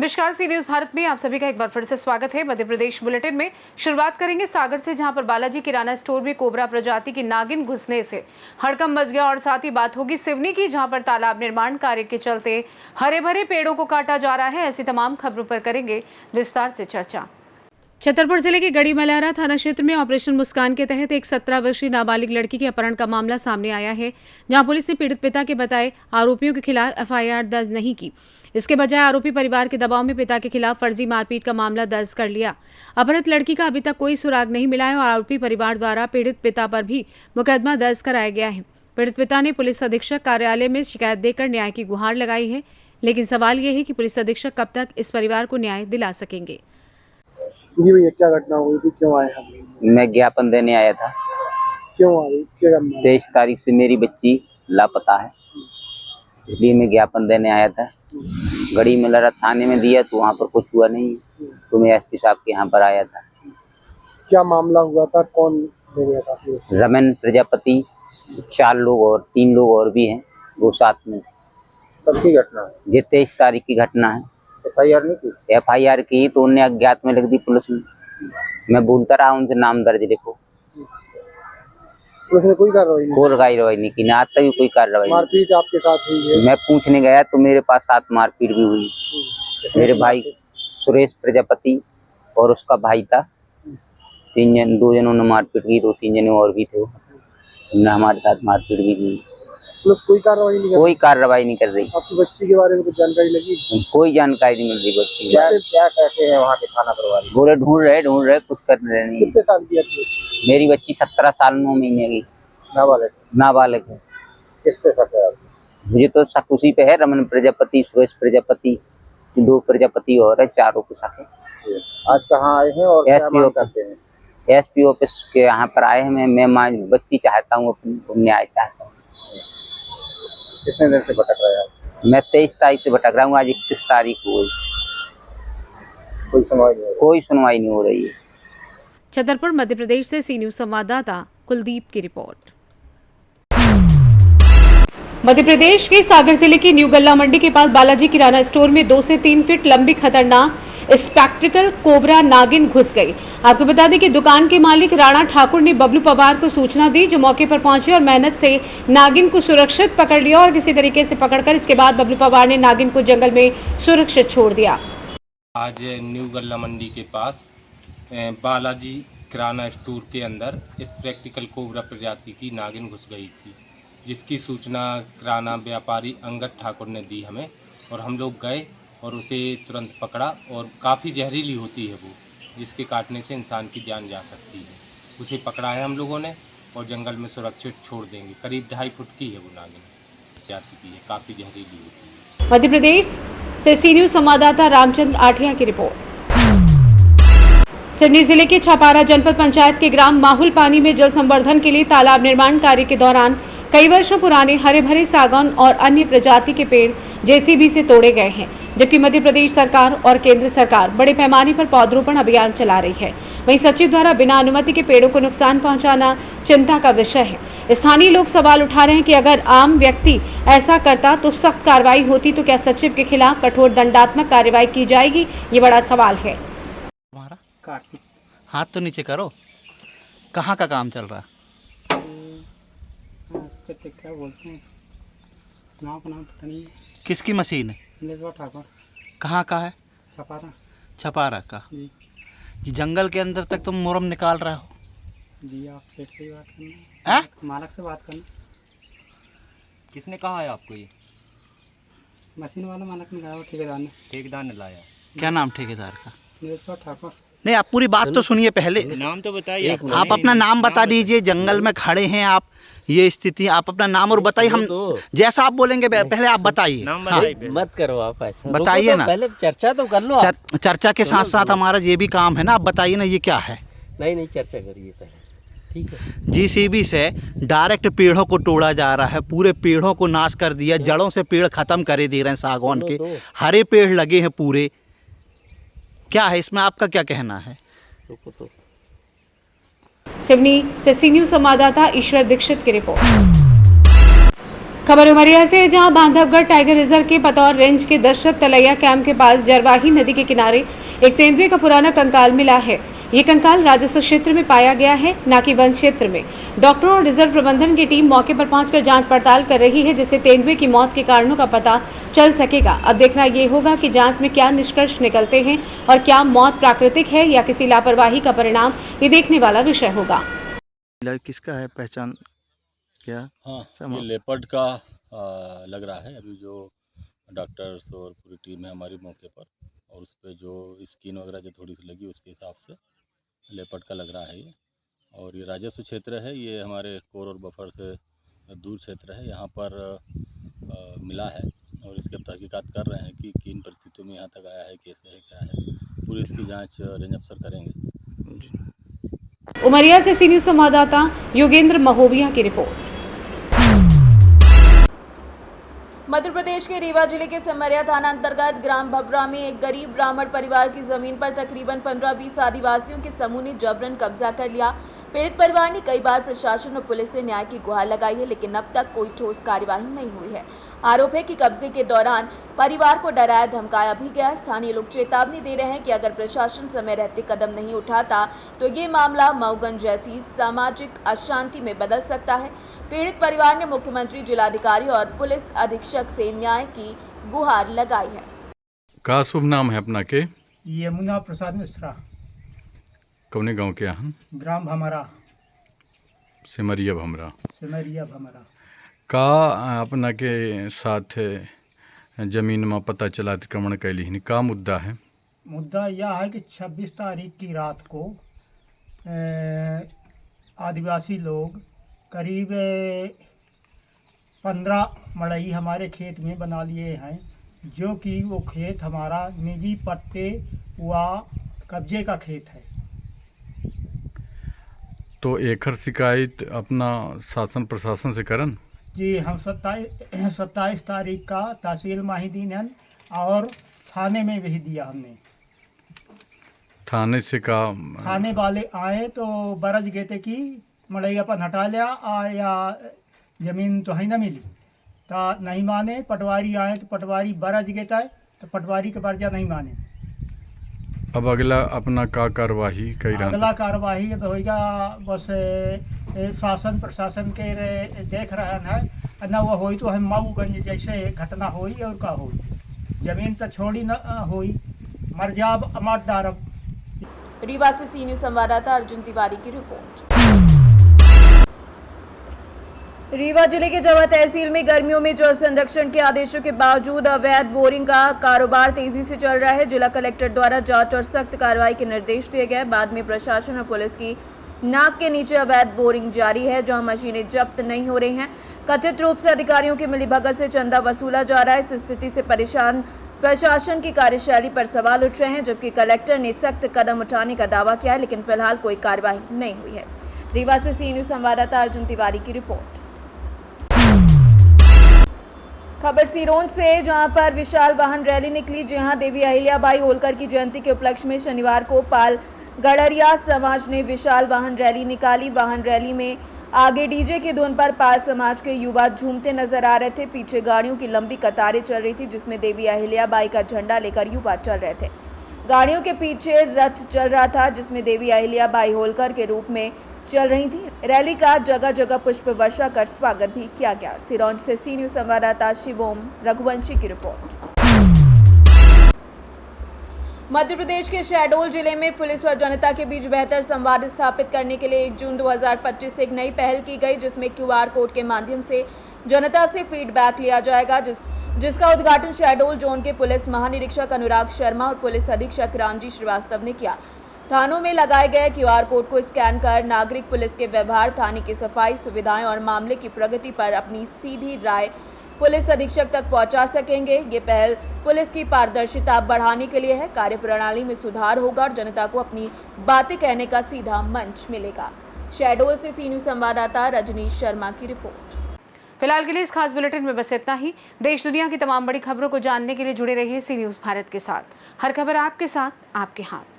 नमस्कार, सी न्यूज भारत में आप सभी का एक बार फिर से स्वागत है। मध्य प्रदेश बुलेटिन में शुरुआत करेंगे सागर से, जहां पर बालाजी किराना स्टोर में कोबरा प्रजाति की नागिन घुसने से हड़कंप मच गया। और साथ ही बात होगी सिवनी की, जहां पर तालाब निर्माण कार्य के चलते हरे भरे पेड़ों को काटा जा रहा है। ऐसी तमाम खबरों पर करेंगे विस्तार से चर्चा। छतरपुर जिले के गढ़ी मलहरा थाना क्षेत्र में ऑपरेशन मुस्कान के तहत एक 17 वर्षीय नाबालिग लड़की के अपहरण का मामला सामने आया है, जहां पुलिस ने पीड़ित पिता के बताए आरोपियों के खिलाफ एफआईआर दर्ज नहीं की। इसके बजाय आरोपी परिवार के दबाव में पिता के खिलाफ फर्जी मारपीट का मामला दर्ज कर लिया। अपहृत लड़की का अभी तक कोई सुराग नहीं मिला है और आरोपी परिवार द्वारा पीड़ित पिता पर भी मुकदमा दर्ज कराया गया है। पीड़ित पिता ने पुलिस अधीक्षक कार्यालय में शिकायत देकर न्याय की गुहार लगाई है, लेकिन सवाल ये है कि पुलिस अधीक्षक कब तक इस परिवार को न्याय दिला सकेंगे। जी भैया, क्या घटना हुई थी, क्यों आए हम? मैं ज्ञापन देने आया था। क्यों आ रही, क्या करना है? 23 तारीख से मेरी बच्ची लापता है, इसलिए मैं ज्ञापन देने आया था। गढ़ी मलहरा थाने में दिया तो वहाँ पर कुछ हुआ नहीं, तो मैं एसपी साहब के यहाँ पर आया था। क्या मामला हुआ था, कौन ले गया था? रमन प्रजापति, 4 लोग और 3 लोग और भी हैं, वो साथ में। कब की घटना है? ये 23 तारीख की घटना है। एफआईआर नहीं की? एफआईआर की तो उन्हें अज्ञात में लिख दी पुलिस ने। मैं बोलता रहा उनसे नाम दर्ज लिखो, पुलिस ने कोई कार्रवाई नहीं? कोई कार्रवाई नहीं की, आज तक भी कोई कार्रवाई नहीं। मारपीट आपके साथ हुई है? मैं पूछने गया तो मेरे पास साथ मारपीट भी हुई। मेरे भाई सुरेश प्रजापति और उसका भाई था, 2 जनों ने मारपीट की, 2-3 जने और भी थे, उन्होंने हमारे साथ मारपीट भी की। पुलिस कोई कार्रवाई नहीं कर रही? कोई कार्रवाई नहीं कर रही। आपकी बच्ची के बारे में कुछ जानकारी लगी? कोई जानकारी नहीं मिल रही बच्ची। क्या कहते हैं वहाँ के थाना प्रभारी? बोले ढूंढ रहे कुछ कर रहे नहीं। कितने साल की है? मेरी बच्ची 17 साल 9 महीने की नाबालिग है। किस पे शक है आपको? मुझे तो शक उसी पे है, रमन प्रजापति, सुरेश प्रजापति, 2 प्रजापति और है, 4 को शक है। आज कहाँ आए हैं और क्या मांग करते हैं? एसपी ऑफिस के यहाँ पर आए हैं। मैं बच्ची चाहता हूँ, अपनी न्याय चाहता हूँ। कितने दिन से भटक रहे हैं? मैं 23 तारीख से भटक रहा हूँ, आज 31 तारीख हो गई, कोई सुनवाई नहीं हो रही है। छतरपुर मध्य प्रदेश से सी न्यूज संवाददाता कुलदीप की रिपोर्ट। मध्य प्रदेश के सागर जिले की न्यू गल्ला मंडी के पास बालाजी किराना स्टोर में 2 से 3 फीट लंबी खतरनाक स्पेक्ट्रिकल कोबरा नागिन घुस गई। आपको बता दें कि दुकान के मालिक राणा ठाकुर ने बबलू पवार को सूचना दी, जो मौके पर पहुंचे और मेहनत से नागिन को सुरक्षित पकड़ लिया और किसी तरीके से पकड़कर इसके बाद बबलू पवार ने नागिन को जंगल में सुरक्षित छोड़ दिया। आज न्यू गल्ला मंडी के पास बालाजी किराना स्टोर के अंदर इस प्रैक्टिकल कोबरा प्रजाति की नागिन घुस गई थी, जिसकी सूचना किराना व्यापारी अंगद ठाकुर ने दी हमें, और हम लोग गए और उसे तुरंत पकड़ा। और काफ़ी जहरीली होती है वो, जिसके काटने से इंसान की जान जा सकती है। उसे पकड़ा है हम लोगों ने और जंगल में सुरक्षित छोड़ देंगे। करीब 2.5 फुट की है वो नागिन, जाति की है, काफ़ी जहरीली होती है। मध्य प्रदेश से सी न्यूज संवाददाता रामचंद्र आठिया की रिपोर्ट। सिवनी जिले के छपारा जनपद पंचायत के ग्राम माहुल पानी में जल संवर्धन के लिए तालाब निर्माण कार्य के दौरान कई वर्षों पुराने हरे भरे सागौन और अन्य प्रजाति के पेड़ जेसीबी से तोड़े गए हैं, जबकि मध्य प्रदेश सरकार और केंद्र सरकार बड़े पैमाने पर पौधरोपण अभियान चला रही है। वहीं सचिव द्वारा बिना अनुमति के पेड़ों को नुकसान पहुंचाना चिंता का विषय है। स्थानीय लोग सवाल उठा रहे हैं कि अगर आम व्यक्ति ऐसा करता तो सख्त कार्रवाई होती, तो क्या सचिव के खिलाफ कठोर दंडात्मक कार्रवाई की जाएगी, ये बड़ा सवाल है। हाथ तो नीचे करो। कहाँ का काम चल रहा? क्या बोलते हैं, नाम पता नहीं। किसकी मशीन है? लेजवा ठाकुर। कहाँ का है? छपारा का जी। जंगल के अंदर तक तुम मुरम निकाल रहे हो जी। आप सेठ से ही बात करना, मालक से बात करना। किसने कहा है आपको? ये मशीन वाला मालक ने कहा, ठेकेदार ने लाया। क्या नाम ठेकेदार का? लेजवा ठाकुर। नहीं, आप पूरी बात तो सुनिए पहले। नाम तो बताइए। आप अपना नाम बता दीजिए। जंगल में खड़े हैं आप, ये स्थिति, आप अपना नाम और बताइए। हम जैसा आप बोलेंगे पहले आप बताइए। मत करो आप ऐसा, बताइए ना, पहले चर्चा तो कर लो। चर्चा के साथ साथ हमारा ये भी काम है ना। आप बताइए ना, ये क्या है? नहीं, चर्चा करिए पहले, ठीक है। जेसीबी से डायरेक्ट पेड़ों को तोड़ा जा रहा है, पूरे पेड़ों को नाश कर दिया, जड़ों से पेड़ खत्म करे दे रहे हैं। सागौन के हरे पेड़ लगे हैं पूरे। क्या है इसमें, आपका क्या कहना है? सिवनी से सी न्यूज संवाददाता ईश्वर दीक्षित की रिपोर्ट। खबर उमरिया से है, जहां बांधवगढ़ टाइगर रिजर्व के पतौर रेंज के दशरथ तलैया कैंप के पास जरवाही नदी के किनारे एक तेंदुए का पुराना कंकाल मिला है। ये कंकाल राजस्व क्षेत्र में पाया गया है, न कि वन क्षेत्र में। डॉक्टरों और रिजर्व प्रबंधन की टीम मौके पर पहुंचकर जांच पड़ताल कर रही है, जिससे तेंदुए की मौत के कारणों का पता चल सकेगा। अब देखना ये होगा कि जांच में क्या निष्कर्ष निकलते हैं और क्या मौत प्राकृतिक है या किसी लापरवाही का परिणाम, ये देखने वाला विषय होगा। किसका है, पहचान क्या? हाँ, ये लेपर्ड का लग रहा है। अभी जो डॉक्टर्स और पूरी टीम है हमारी मौके पर, और उस पर जो स्किन वगैरह जो थोड़ी सी लगी उसके हिसाब से लेपर्ड का लग रहा है ये। और ये राजस्व क्षेत्र है, ये हमारे कोर और बफर से दूर क्षेत्र है। यहाँ पर मिला है और इसके अब तहकीकात कर रहे हैं कि किन परिस्थितियों में यहाँ तक आया है, कैसे है, क्या है। पूरी इसकी जाँच रेंज अफसर करेंगे। उमरिया से सी न्यूज़ संवाददाता योगेंद्र महोबिया की रिपोर्ट। मध्य प्रदेश के रीवा जिले के सिमरिया थाना अंतर्गत ग्राम भबरा में एक गरीब ब्राह्मण परिवार की जमीन पर तकरीबन 15-20 आदिवासियों के समूह ने जबरन कब्जा कर लिया। पीड़ित परिवार ने कई बार प्रशासन और पुलिस से न्याय की गुहार लगाई है, लेकिन अब तक कोई ठोस कार्यवाही नहीं हुई है। आरोप है कि कब्जे के दौरान परिवार को डराया धमकाया भी गया। स्थानीय लोग चेतावनी दे रहे हैं कि अगर प्रशासन समय रहते कदम नहीं उठाता तो ये मामला मऊगंज जैसी सामाजिक अशांति में बदल सकता है। पीड़ित परिवार ने मुख्यमंत्री, जिलाधिकारी और पुलिस अधीक्षक से न्याय की गुहार लगाई है। का शुभ नाम है अपना के? यमुना प्रसाद मिश्रा, कौने गांव के यहाँ? ग्राम भमरा, सिमरिया भमरा। सिमरिया भमरा। का अपना के साथ जमीन में पता चला अतिक्रमण कैली हन, का मुद्दा है? मुद्दा यह है कि 26 तारीख की रात को आदिवासी लोग करीब 15 मड़ई हमारे खेत में बना लिए हैं, जो कि वो खेत हमारा निजी पट्टे व कब्जे का खेत है। तो एकर शिकायत अपना शासन प्रशासन से करन? जी, हम 27 तारीख का तहसील माहिदीन और थाने में भेज दिया हमने। थाने से का? थाने वाले आए तो बरज गए थे कि मड़ई अपन हटा लिया या ज़मीन तो है ना मिली, तो नहीं माने। पटवारी आए तो पटवारी बरज गए था, तो पटवारी के बर्जा नहीं माने। अब अगला अपना का कार्यवाही कई रहा? अगला कार्यवाही होगा बस शासन प्रशासन के देख रहे हैं ना। वो होई तो हम मऊगंज जैसे घटना होई और का होई, जमीन तो छोड़ी न होई, मर जाब अमर दारब। रीवा से सी न्यूज़ संवाददाता अर्जुन तिवारी की रिपोर्ट। रीवा जिले के जवा तहसील में गर्मियों में जल संरक्षण के आदेशों के बावजूद अवैध बोरिंग का कारोबार तेजी से चल रहा है। जिला कलेक्टर द्वारा जांच और सख्त कार्रवाई के निर्देश दिए गए। बाद में प्रशासन और पुलिस की नाक के नीचे अवैध बोरिंग जारी है, जहां मशीनें जब्त नहीं हो रही हैं। कथित रूप से अधिकारियों की मिलीभगत से चंदा वसूला जा रहा है। इस स्थिति से परेशान प्रशासन की कार्यशैली पर सवाल उठ रहे हैं, जबकि कलेक्टर ने सख्त कदम उठाने का दावा किया है, लेकिन फिलहाल कोई कार्रवाई नहीं हुई है। रीवा से सी न्यूज़ संवाददाता अर्जुन तिवारी की रिपोर्ट। खबर सिरोंज से, जहां पर विशाल वाहन रैली निकली। जहां देवी अहिल्याबाई होलकर की जयंती के उपलक्ष्य में शनिवार को पाल गड़रिया समाज ने विशाल वाहन रैली निकाली। वाहन रैली में आगे डीजे की धुन पर पाल समाज के युवा झूमते नजर आ रहे थे। पीछे गाड़ियों की लंबी कतारें चल रही थी, जिसमें देवी अहिल्याबाई का झंडा लेकर युवा चल रहे थे। गाड़ियों के पीछे रथ चल रहा था, जिसमें देवी अहिल्याबाई होलकर के रूप में चल रही थी। रैली का जगह जगह पुष्प वर्षा कर स्वागत भी किया गया। सिरोंज से सी न्यूज़ संवाददाता शिवोम रघुवंशी की रिपोर्ट। मध्य प्रदेश के शहडोल जिले में पुलिस और जनता के बीच बेहतर संवाद स्थापित करने के लिए 1 जून 2025 से एक नई पहल की गई, जिसमें QR कोड के माध्यम से जनता से फीडबैक लिया जाएगा, जिसका उद्घाटन शहडोल जोन के पुलिस महानिरीक्षक अनुराग शर्मा और पुलिस अधीक्षक रामजी श्रीवास्तव ने किया। थानों में लगाए गए QR कोड को स्कैन कर नागरिक पुलिस के व्यवहार, थाने की सफाई सुविधाएं और मामले की प्रगति पर अपनी सीधी राय पुलिस अधीक्षक तक पहुंचा सकेंगे। ये पहल पुलिस की पारदर्शिता बढ़ाने के लिए है। कार्यप्रणाली में सुधार होगा और जनता को अपनी बातें कहने का सीधा मंच मिलेगा। शहडोल से सी न्यूज़ संवाददाता रजनीश शर्मा की रिपोर्ट। फिलहाल के लिए इस खास बुलेटिन में बस इतना ही। देश दुनिया की तमाम बड़ी खबरों को जानने के लिए जुड़े रहिए सी न्यूज़ भारत के साथ। हर खबर आपके साथ, आपके हाथ।